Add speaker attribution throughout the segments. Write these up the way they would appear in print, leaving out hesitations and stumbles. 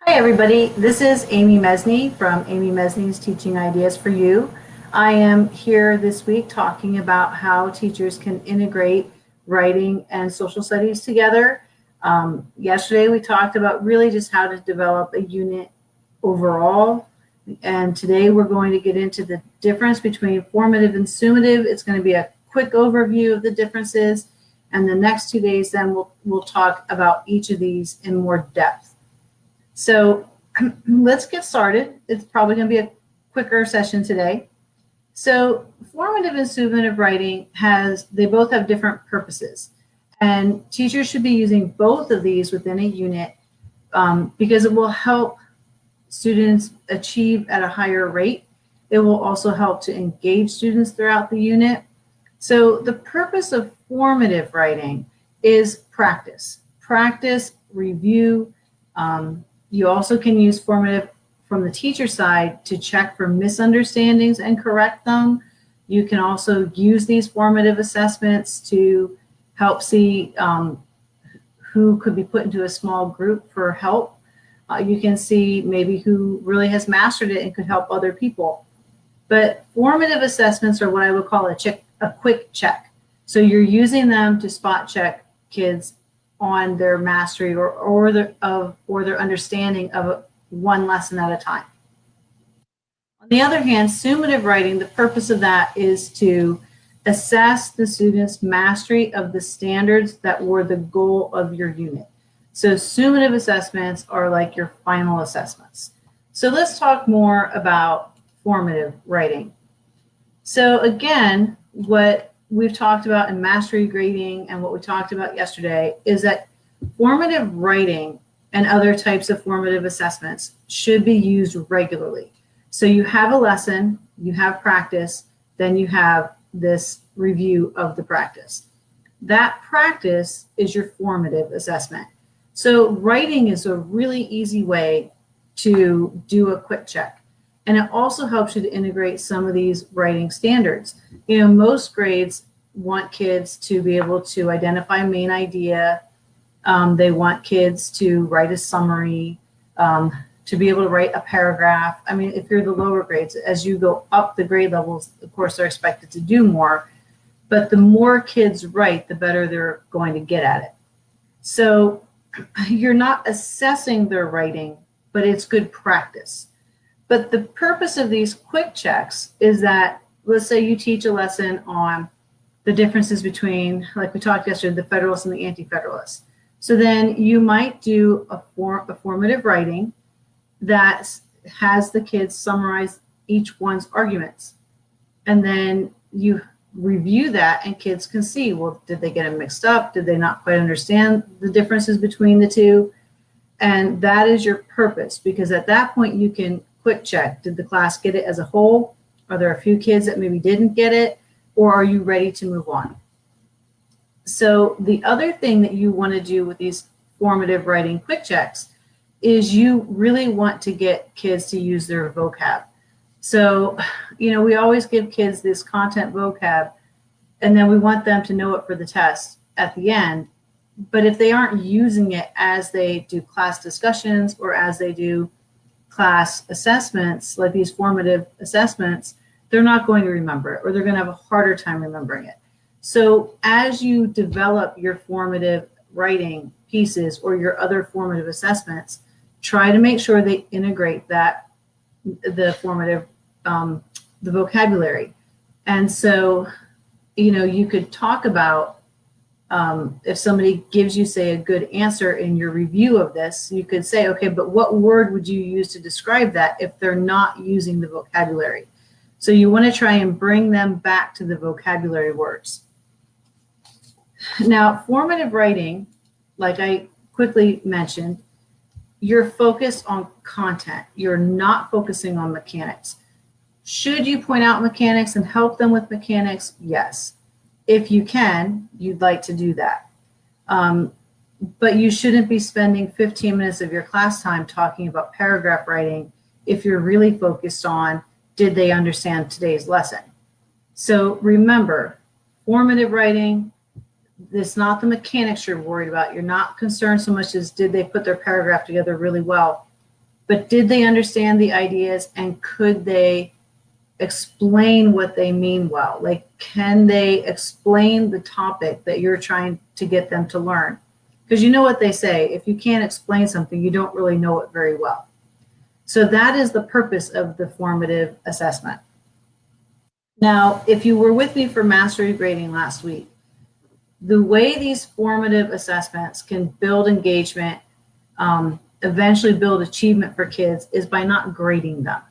Speaker 1: Hi everybody, this is Amy Mesney from Amy Mesney's Teaching Ideas for You. I am here this week talking about how teachers can integrate writing and social studies together. Yesterday we talked about really just how to develop a unit overall, and today we're going to get into the difference between formative and summative. It's going to be a quick overview of the differences, and the next 2 days then we'll talk about each of these in more depth. So let's get started. It's probably going to be a quicker session today. So formative and summative writing they both have different purposes. And teachers should be using both of these within a unit because it will help students achieve at a higher rate. It will also help to engage students throughout the unit. So the purpose of formative writing is practice, review. You also can use formative from the teacher side to check for misunderstandings and correct them. You can also use these formative assessments to help see who could be put into a small group for help. You can see maybe who really has mastered it and could help other people. But formative assessments are what I would call a quick check. So you're using them to spot check kids on their mastery or their understanding of one lesson at a time. On the other hand, summative writing, the purpose of that is to assess the student's mastery of the standards that were the goal of your unit. So summative assessments are like your final assessments. So let's talk more about formative writing. So again, what we've talked about in mastery grading and what we talked about yesterday is that formative writing and other types of formative assessments should be used regularly. So you have a lesson, you have practice, then you have this review of the practice. That practice is your formative assessment. So writing is a really easy way to do a quick check. And it also helps you to integrate some of these writing standards. You know, most grades want kids to be able to identify a main idea. They want kids to write a summary, to be able to write a paragraph. I mean, if you're the lower grades, as you go up the grade levels, of course, they're expected to do more. But the more kids write, the better they're going to get at it. So you're not assessing their writing, but it's good practice. But the purpose of these quick checks is that, let's say you teach a lesson on the differences between, like we talked yesterday, the Federalists and the Anti-Federalists. So then you might do a formative writing that has the kids summarize each one's arguments. And then you review that and kids can see, well, did they get them mixed up? Did they not quite understand the differences between the two? And that is your purpose, because at that point you can quick check. Did the class get it as a whole? Are there a few kids that maybe didn't get it? Or are you ready to move on? So the other thing that you want to do with these formative writing quick checks is you really want to get kids to use their vocab. So, you know, we always give kids this content vocab, and then we want them to know it for the test at the end. But if they aren't using it as they do class discussions or as they do class assessments, like these formative assessments, they're not going to remember it, or they're going to have a harder time remembering it. So as you develop your formative writing pieces or your other formative assessments, try to make sure they integrate the formative, the vocabulary. And so, you know, you could talk about if somebody gives you, say, a good answer in your review of this, you could say, okay, but what word would you use to describe that if they're not using the vocabulary? So you want to try and bring them back to the vocabulary words. Now, formative writing, like I quickly mentioned, you're focused on content. You're not focusing on mechanics. Should you point out mechanics and help them with mechanics? Yes. If you can, you'd like to do that. But you shouldn't be spending 15 minutes of your class time talking about paragraph writing if you're really focused on, did they understand today's lesson? So remember, formative writing, it's not the mechanics you're worried about. You're not concerned so much as did they put their paragraph together really well. but did they understand the ideas, and could they explain what they mean well? Like, can they explain the topic that you're trying to get them to learn? Because you know what they say, if you can't explain something, you don't really know it very well. So that is the purpose of the formative assessment. Now, if you were with me for mastery grading last week, the way these formative assessments can build engagement, eventually build achievement for kids, is by not grading them.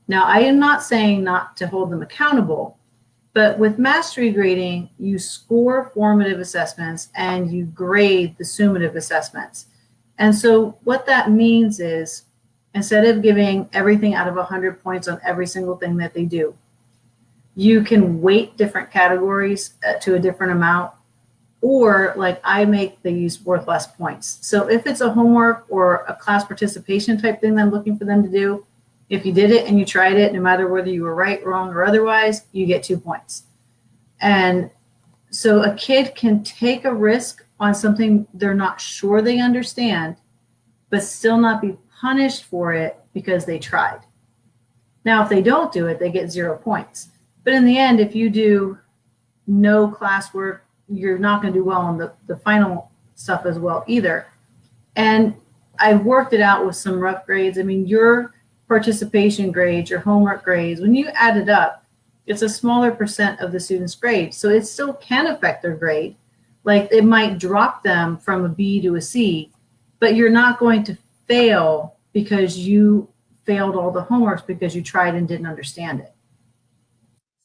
Speaker 1: Now, I am not saying not to hold them accountable, but with mastery grading, you score formative assessments and you grade the summative assessments. And so what that means is, instead of giving everything out of 100 points on every single thing that they do, you can weight different categories to a different amount, or like I make these worth less points. So if it's a homework or a class participation type thing that I'm looking for them to do, if you did it and you tried it, no matter whether you were right, wrong, or otherwise, you get 2 points. And so a kid can take a risk on something they're not sure they understand, but still not be punished for it because they tried. Now, if they don't do it, they get 0 points. But in the end, if you do no classwork, you're not going to do well on the final stuff as well either. And I worked it out with some rough grades. I mean, your participation grades, your homework grades, when you add it up, it's a smaller percent of the student's grade. So it still can affect their grade. Like, it might drop them from a B to a C, but you're not going to fail because you failed all the homeworks because you tried and didn't understand it.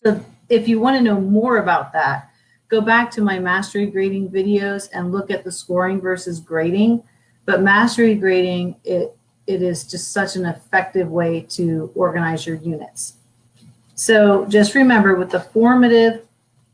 Speaker 1: So if you want to know more about that, go back to my mastery grading videos and look at the scoring versus grading. But mastery grading, it is just such an effective way to organize your units. So just remember, with the formative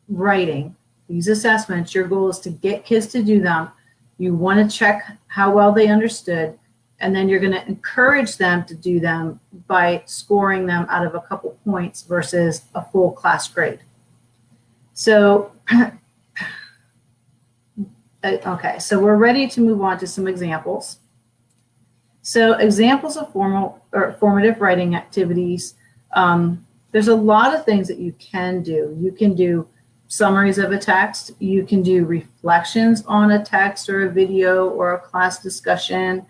Speaker 1: writing, these assessments, your goal is to get kids to do them. You want to check how well they understood, and then you're going to encourage them to do them by scoring them out of a couple points versus a full class grade. So, okay, so we're ready to move on to some examples. So examples of formal or formative writing activities, there's a lot of things that you can do. You can do summaries of a text. You can do reflections on a text or a video or a class discussion.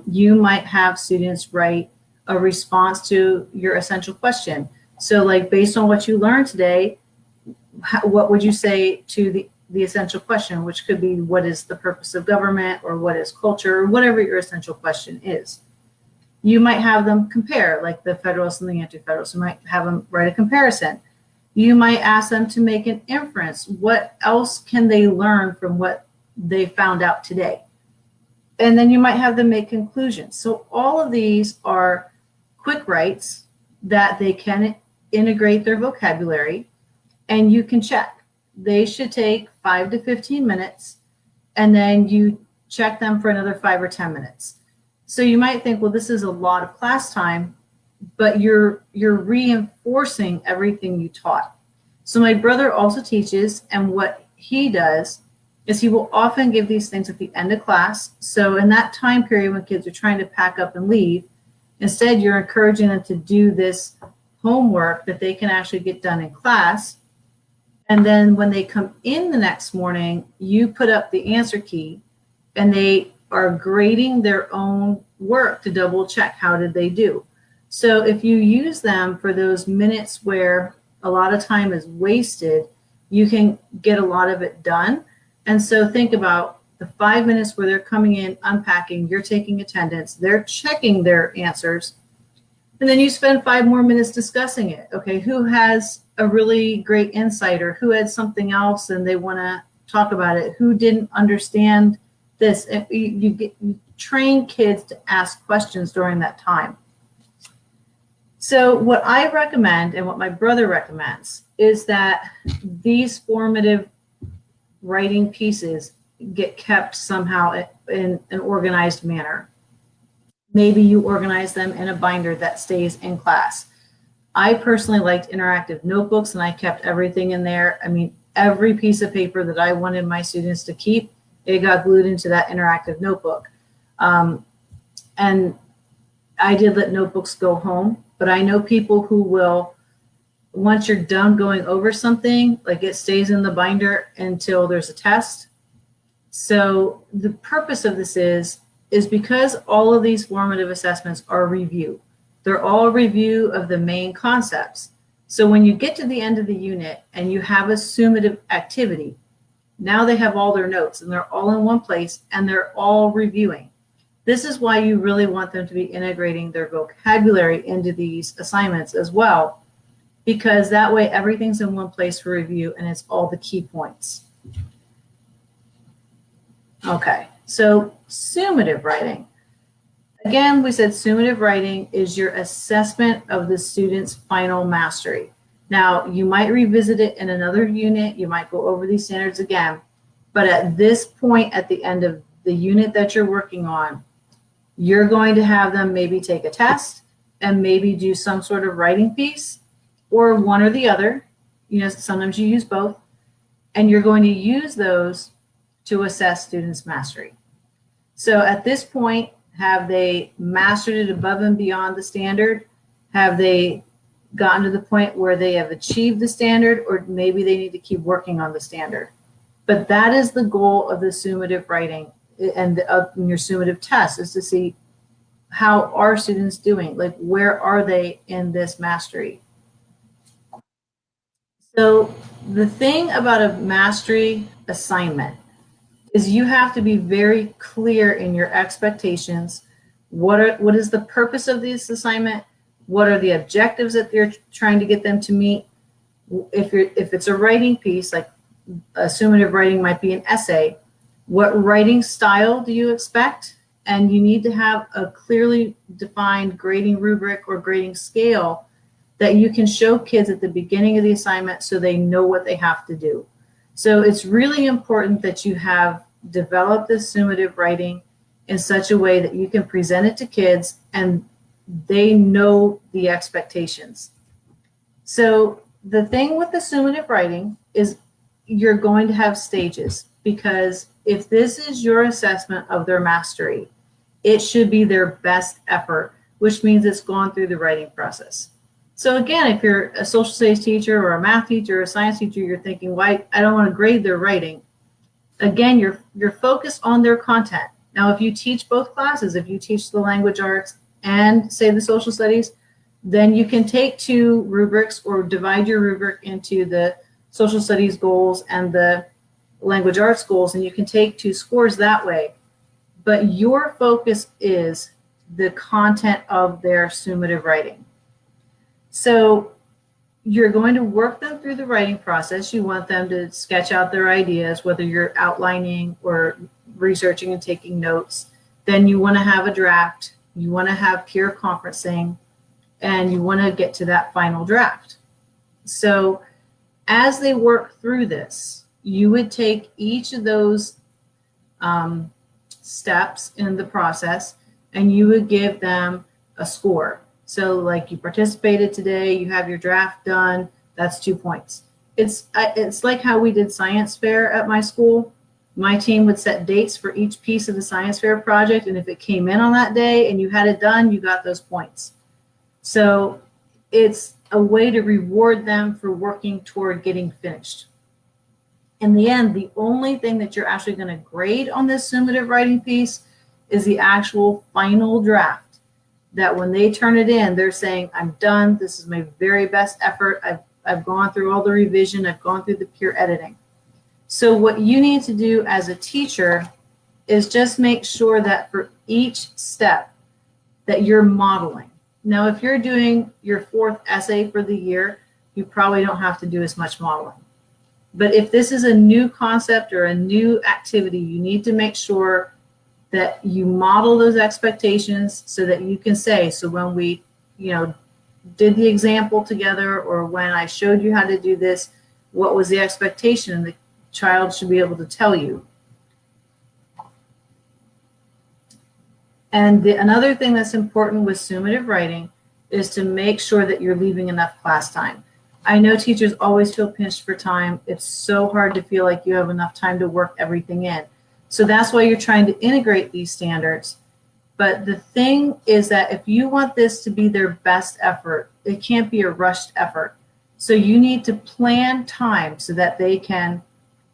Speaker 1: You might have students write a response to your essential question. So like, based on what you learned today, what would you say to the essential question, which could be, what is the purpose of government, or what is culture, or whatever your essential question is. You might have them compare, like the Federalists and the Anti-Federalists. You might have them write a comparison. You might ask them to make an inference. What else can they learn from what they found out today? And then you might have them make conclusions. So all of these are quick writes that they can integrate their vocabulary, and you can check. They should take 5 to 15 minutes, and then you check them for another 5 or 10 minutes. So you might think, well, this is a lot of class time, but you're reinforcing everything you taught. So my brother also teaches, and what he does is he will often give these things at the end of class. So in that time period when kids are trying to pack up and leave, instead you're encouraging them to do this homework that they can actually get done in class. And then when they come in the next morning, you put up the answer key, and they are grading their own work to double check how did they do. So if you use them for those minutes where a lot of time is wasted, you can get a lot of it done. And so think about the 5 minutes where they're coming in, unpacking, you're taking attendance, they're checking their answers, and then you spend 5 more minutes discussing it. Okay, who has a really great insight, or who had something else and they want to talk about it? Who didn't understand this? You train kids to ask questions during that time. So what I recommend, and what my brother recommends, is that these formative writing pieces get kept somehow in an organized manner. Maybe you organize them in a binder that stays in class. I personally liked interactive notebooks, and I kept everything in there. I mean, every piece of paper that I wanted my students to keep, it got glued into that interactive notebook. And I did let notebooks go home, but I know people who will, once you're done going over something, like it stays in the binder until there's a test. So the purpose of this is because all of these formative assessments are review. They're all review of the main concepts. So when you get to the end of the unit and you have a summative activity, now they have all their notes and they're all in one place and they're all reviewing. This is why you really want them to be integrating their vocabulary into these assignments as well, because that way everything's in one place for review and it's all the key points. Okay, so summative writing. Again, we said summative writing is your assessment of the student's final mastery. Now, you might revisit it in another unit, you might go over these standards again, but at this point at the end of the unit that you're working on, you're going to have them maybe take a test and maybe do some sort of writing piece, or one or the other. You know, sometimes you use both, and you're going to use those to assess students' mastery. So at this point, have they mastered it above and beyond the standard? Have they gotten to the point where they have achieved the standard, or maybe they need to keep working on the standard? But that is the goal of the summative writing and your summative test, is to see how are students doing, like where are they in this mastery. So the thing about a mastery assignment is you have to be very clear in your expectations. What is the purpose of this assignment? What are the objectives that you're trying to get them to meet? If it's a writing piece, like a summative writing might be an essay, what writing style do you expect? And you need to have a clearly defined grading rubric or grading scale that you can show kids at the beginning of the assignment so they know what they have to do. So it's really important that you have developed this summative writing in such a way that you can present it to kids and they know the expectations. So the thing with the summative writing is you're going to have stages, because if this is your assessment of their mastery, it should be their best effort, which means it's gone through the writing process. So again, if you're a social studies teacher or a math teacher or a science teacher, you're thinking, why, I don't want to grade their writing. Again, you're focused on their content. Now, if you teach both classes, if you teach the language arts and say the social studies, then you can take two rubrics or divide your rubric into the social studies goals and the language arts goals, and you can take two scores that way. But your focus is the content of their summative writing. So you're going to work them through the writing process. You want them to sketch out their ideas, whether you're outlining or researching and taking notes. Then you want to have a draft. You want to have peer conferencing, and you want to get to that final draft. So as they work through this, you would take each of those steps in the process and you would give them a score. So like, you participated today, you have your draft done, that's 2 points. It's like how we did science fair at my school. My team would set dates for each piece of the science fair project, and if it came in on that day and you had it done, you got those points. So it's a way to reward them for working toward getting finished. In the end, the only thing that you're actually going to grade on this summative writing piece is the actual final draft. That when they turn it in, they're saying, I'm done. This is my very best effort. I've gone through all the revision. I've gone through the peer editing. So what you need to do as a teacher is just make sure that for each step that you're modeling. Now, if you're doing your 4th essay for the year, you probably don't have to do as much modeling. But if this is a new concept or a new activity, you need to make sure that you model those expectations so that you can say, so when we, did the example together, or when I showed you how to do this, what was the expectation? And the child should be able to tell you. And another thing that's important with summative writing is to make sure that you're leaving enough class time. I know teachers always feel pinched for time. It's so hard to feel like you have enough time to work everything in. So that's why you're trying to integrate these standards But the thing is that if you want this to be their best effort, it can't be a rushed effort. So you need to plan time so that they can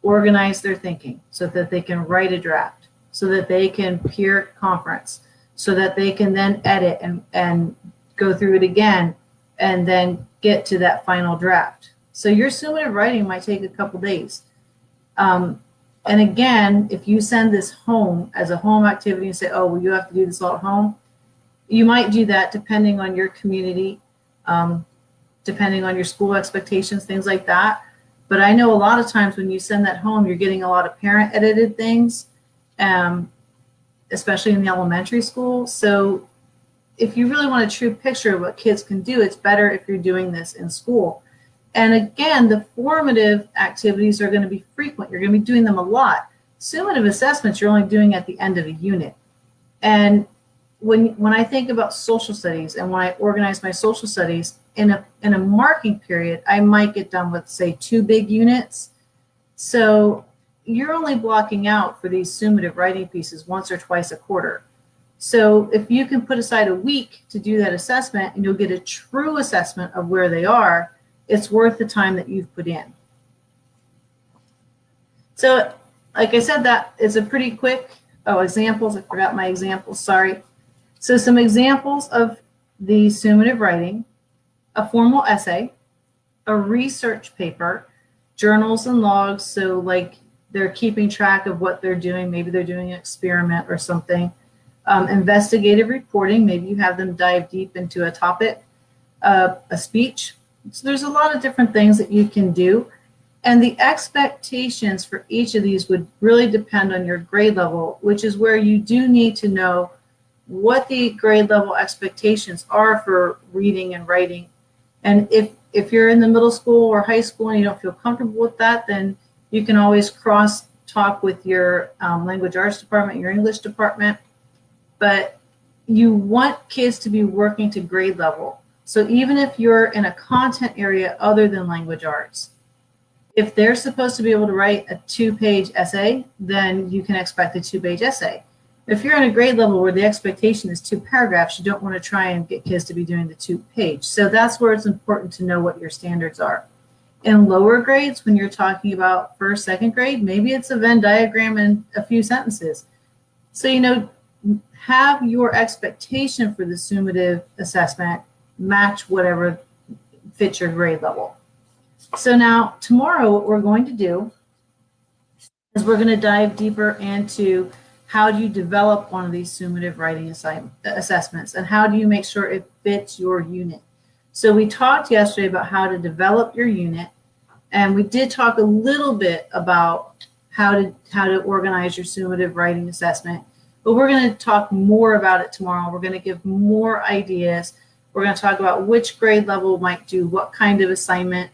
Speaker 1: organize their thinking, so that they can write a draft, so that they can peer conference, so that they can then edit and go through it again and then get to that final draft. So your summative writing might take a couple days. And again, if you send this home as a home activity and say, oh, well, you have to do this all at home, you might do that depending on your community, depending on your school expectations, things like that. But I know a lot of times when you send that home, you're getting a lot of parent edited things, especially in the elementary school. So if you really want a true picture of what kids can do, it's better if you're doing this in school. And again, the formative activities are going to be frequent. You're going to be doing them a lot. Summative assessments, you're only doing at the end of a unit. And when I think about social studies and when I organize my social studies, in a marking period, I might get done with, say, 2 big units. So you're only blocking out for these summative writing pieces once or twice a quarter. So if you can put aside a week to do that assessment and you'll get a true assessment of where they are, it's worth the time that you've put in. So like I said, that is a pretty quick, examples, I forgot my examples, sorry. So some examples of the summative writing: a formal essay, a research paper, journals and logs, so like they're keeping track of what they're doing, maybe they're doing an experiment or something, investigative reporting, maybe you have them dive deep into a topic, a speech. So there's a lot of different things that you can do, and the expectations for each of these would really depend on your grade level, which is where you do need to know what the grade level expectations are for reading and writing. And if you're in the middle school or high school and you don't feel comfortable with that, then you can always cross talk with your language arts department, your English department. But you want kids to be working to grade level. So even if you're in a content area other than language arts, if they're supposed to be able to write a 2-page essay, then you can expect a 2-page essay. If you're in a grade level where the expectation is 2 paragraphs, you don't want to try and get kids to be doing the 2-page. So that's where it's important to know what your standards are. In lower grades, when you're talking about first, second grade, maybe it's a Venn diagram and a few sentences. So, have your expectation for the summative assessment match whatever fits your grade level. So now tomorrow what we're going to do is we're going to dive deeper into how do you develop one of these summative writing assessments and how do you make sure it fits your unit. So we talked yesterday about how to develop your unit, and we did talk a little bit about how to organize your summative writing assessment, but we're going to talk more about it tomorrow. We're going to give more ideas. We're going to talk about which grade level might do what kind of assignment.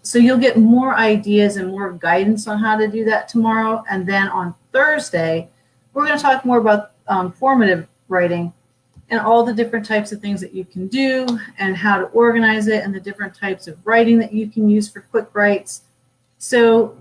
Speaker 1: So you'll get more ideas and more guidance on how to do that tomorrow. And then on Thursday, we're going to talk more about formative writing and all the different types of things that you can do and how to organize it and the different types of writing that you can use for quick writes. So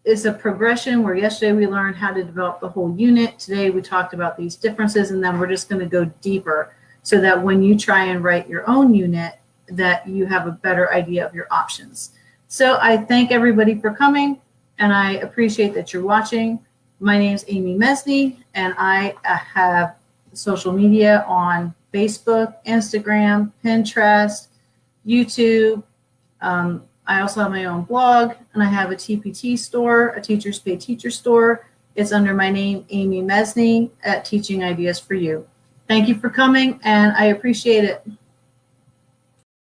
Speaker 1: it's a progression where yesterday we learned how to develop the whole unit. Today we talked about these differences, and then we're just going to go deeper so that when you try and write your own unit, that you have a better idea of your options. So I thank everybody for coming, and I appreciate that you're watching. My name is Amy Mesney, and I have social media on Facebook, Instagram, Pinterest, YouTube. I also have my own blog, and I have a TPT store, a Teachers Pay Teacher store. It's under my name, Amy Mesney, at Teaching Ideas for You. Thank you for coming, and I appreciate it.